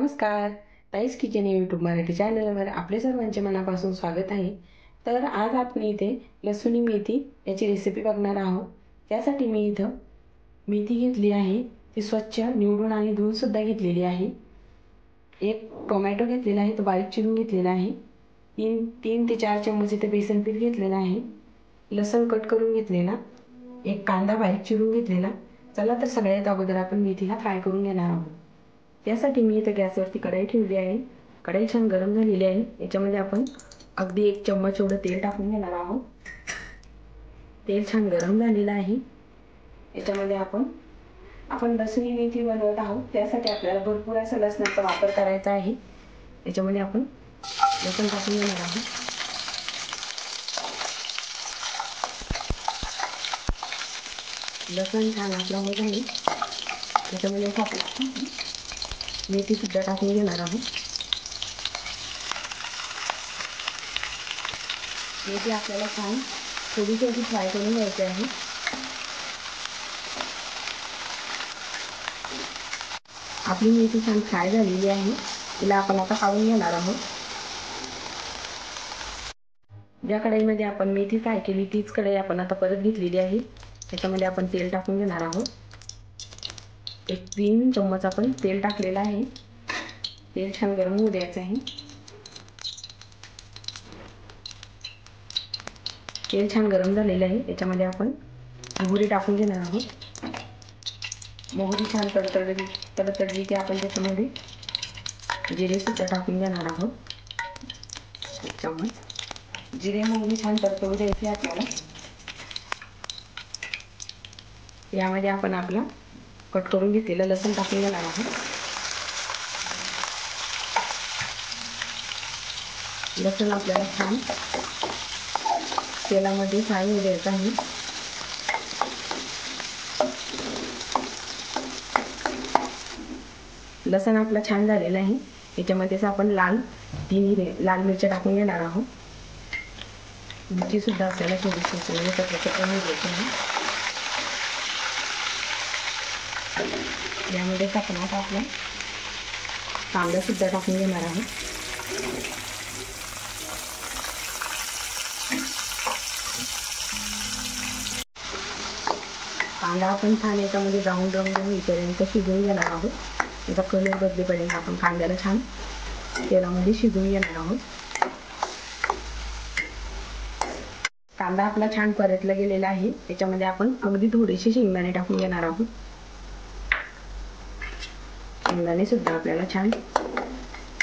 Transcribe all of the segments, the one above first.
नमस्कार. ताईस किचन या यूट्यूब मराठी चॅनलवर आपले सर्वांचे मनापासून स्वागत आहे. तर आज आपण इथे लसूणी मेथी याची रेसिपी बघणार आहोत. त्यासाठी मी इथं मेथी घेतली आहे, ती स्वच्छ निवडून आणि धुवूनसुद्धा घेतलेली आहे. एक टोमॅटो घेतलेला आहे, तो बारीक चिरून घेतलेला आहे. 3 ते 4 चम्मच इथे बेसन पीठ घेतलेलं आहे. लसूण कट करून घेतलेला, एक कांदा बारीक चिरून घेतलेला. चला तर सगळ्यात अगोदर आपण मेथीला फ्राय करून घेणार आहोत. त्यासाठी मी इथे गॅसवरती कढई ठेवली आहे. कढई छान गरम झालेली आहे. याच्यामध्ये आपण अगदी 1 चम्मच एवढं तेल टाकून घेणार आहोत. तेल छान गरम झालेलं आहे. याच्यामध्ये आपण लसूणी मेथी बनवत आहोत, त्यासाठी आपल्याला भरपूर असा लसणाचा वापर करायचा आहे. याच्यामध्ये आपण लसूण टाकून घेणार आहोत. लसूण छान आपला होत आहे. त्याच्यामध्ये आपण मेथी सुद्धा टाकून घेणार आहोत. मेथी आपल्याला छान थोडीशी अशी फ्राय करून घ्यायची आहे. आपली मेथी छान फ्राय झालेली आहे. तिला आपण आता काढून घेणार आहोत. ज्या कढईमध्ये आपण मेथी फ्राय केली तीच कढई आपण आता परत घेतलेली आहे. त्याच्यामध्ये आपण तेल टाकून घेणार आहोत. 3 चम्मच आपण तेल टाकलेलं आहे. तेल छान गरम होऊ द्यायचं आहे. तेल छान गरम झालेलं आहे. याच्यामध्ये आपण मोहरी टाकून घेणार आहोत. मोहरी छान तडतडली की आपण त्याच्यामध्ये जिरे सुद्धा टाकून घेणार आहोत. 1 चम्मच जिरे मोहरी छान तडतडू द्यायची आपल्याला. यामध्ये आपण आपला कट करून घेतलेलं लसूण टाकून घेणार आहोत. लसूण आपल्याला छान तेलामध्ये फ्राय होऊ द्यायचं आहे. लसूण आपला छान झालेला आहे. याच्यामध्येच आपण तीन लाल मिरच्या टाकून घेणार आहोत. मिरची सुद्धा आपल्याला थोडीशी सगळं होऊ द्यायची आहे. यामध्ये आपण आता आपला कांदा सुद्धा टाकून घेणार आहोत. कांदा आपण छान याच्यामध्ये ब्राऊन होईपर्यंत शिजवून घेणार आहोत. त्याचा कलर बदलेपर्यंत आपण कांद्याला छान तेलामध्ये शिजवून घेणार आहोत. कांदा आपला छान परतला गेलेला आहे. त्याच्यामध्ये आपण अगदी थोडेसे शेंगदाणे टाकून घेणार आहोत. शेंगदाणे सुद्धा आपल्याला छान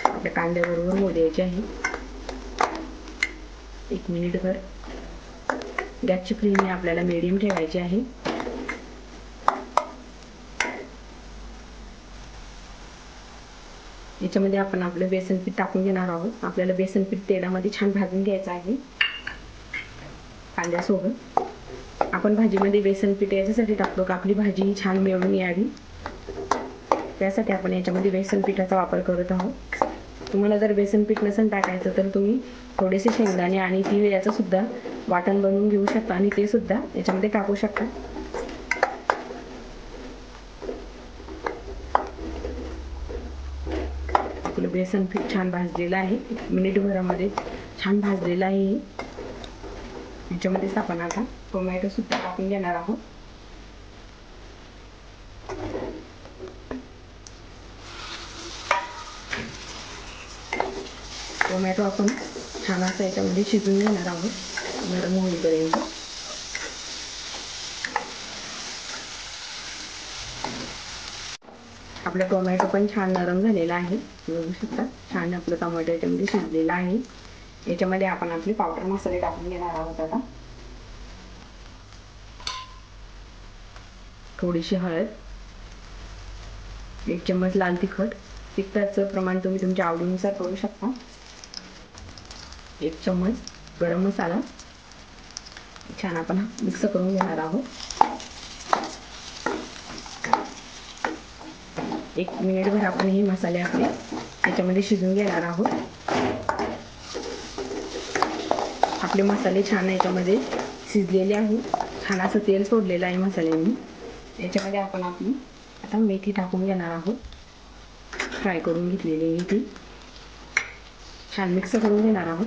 आपल्या कांद्याबरोबर होऊ द्यायचे आहे. 1 मिनिटभर गॅसची फ्लेम आपल्याला मीडियम ठेवायची आहे. याच्यामध्ये आपण आपलं बेसन पीठ टाकून घेणार आहोत. आपल्याला बेसन पीठ तेलामध्ये छान भाजून घ्यायचं आहे. कांद्यासोबत आपण भाजीमध्ये बेसन पीठ याच्यासाठी टाकतो की आपली भाजी छान मिळून यावी, त्यासाठी आपण याच्यामध्ये बेसन पिठाचा वापर करत आहोत. तुम्हाला जर बेसन पीठ नसेल टाकायचं तर तुम्ही थोडेसे शेंगदाणे आणि तीळ याचं सुद्धा वाटण बनवून घेऊ शकता आणि ते सुद्धा याच्यामध्ये टाकू शकता. आपलं बेसन पीठ छान भाजलेलं आहे. 1 मिनिटभरामध्ये छान भाजलेलं आहे. याच्यामध्येच आपण आता टोमॅटो सुद्धा टाकून घेणार आहोत. टोमॅटो आपण छान असं याच्यामध्ये शिजवून घेणार आहोत नरम होईपर्यंत. आपला टोमॅटो पण छान नरम झालेला आहे. बघू शकता छान आपलं टोमॅटो याच्यामध्ये शिजलेला आहे. याच्यामध्ये आपण आपले पावडर मसाले टाकून घेणार आहोत. आता थोडीशी हळद, 1 चम्मच लाल तिखट, तिखटाचं प्रमाण तुम्ही तुमच्या आवडीनुसार करू शकता. 1 चम्मच गरम मसाला छान आपण मिक्स करून घेणार आहोत. 1 मिनिटभर आपण हे मसाले आपले याच्यामध्ये शिजवून घेणार आहोत. आपले मसाले छान याच्यामध्ये शिजलेले आहेत. छान असं तेल सोडलेलं आहे मसाल्यांनी. याच्यामध्ये आपण आपली आता मेथी टाकून घेणार आहोत. फ्राय करून घेतलेली मेथी छान मिक्स करून घेणार आहोत.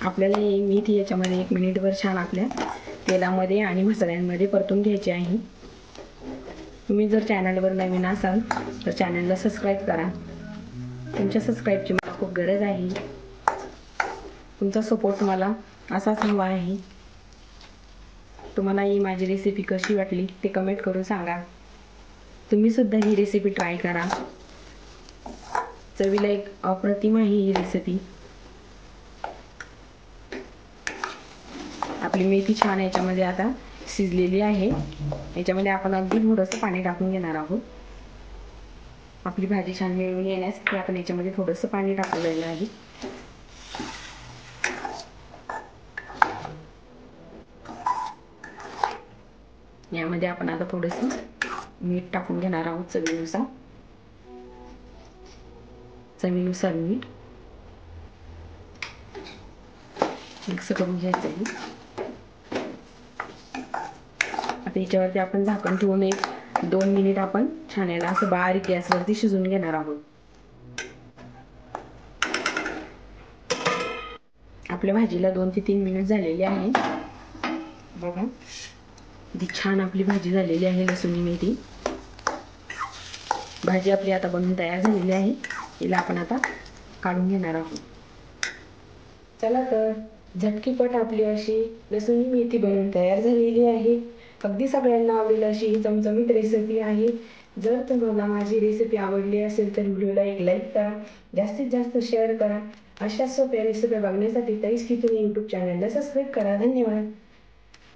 आपल्याला ही मेथी याच्यामध्ये 1 मिनिटभर छान आपल्या तेलामध्ये आणि मसाल्यांमध्ये परतून घ्यायची आहे. तुम्ही जर चॅनलवर नवीन असाल तर चॅनलला सबस्क्राईब करा. तुमच्या सबस्क्राईबची मला खूप गरज आहे. तुमचा सपोर्ट मला असाच हवा आहे. तुम्हाला ही माझी रेसिपी कशी वाटली ते कमेंट करून सांगा. तुम्ही सुद्धा ही रेसिपी ट्राय करा. चवीला एक अप्रतिम आहे ही रेसिपी. आपली मेथी छान याच्यामध्ये आता शिजलेली आहे. याच्यामध्ये आपण अगदी थोडंसं पाणी टाकून घेणार आहोत. आपली भाजी छान मिळून येण्यासाठी आपण याच्यामध्ये थोडंसं पाणी टाकलेलं आहे. यामध्ये आपण आता थोडंसं मीठ टाकून घेणार आहोत. चवीनुसार मीठ मिक्स करून घ्यायचं आहे. आता याच्यावरती आपण झाकण ठेवून 1-2 मिनिट आपण छान याला असं बारीक गॅसवरती शिजून घेणार आहोत. आपल्या भाजीला 2 ते 3 मिनिट झालेले आहे. बघा किती छान आपली भाजी झालेली आहे. लसूण मेथी भाजी आपली आता बनवून तयार झालेली आहे. हिला आपण आता काढून घेणार आहोत. चला तर झटकीपट आपली अशी लसूण मेथी बनवून तयार झालेली आहे. अगदी सगळ्यांना आवडेल अशी ही चमचमीत रेसिपी आहे. जर तुम्हाला माझी रेसिपी आवडली असेल तर व्हिडिओला एक लाईक करा, जास्तीत जास्त शेअर करा. अशा सोप्या रेसिपी बघण्यासाठी ताईस किचन यूट्यूब चॅनलला सबस्क्राईब करा. धन्यवाद.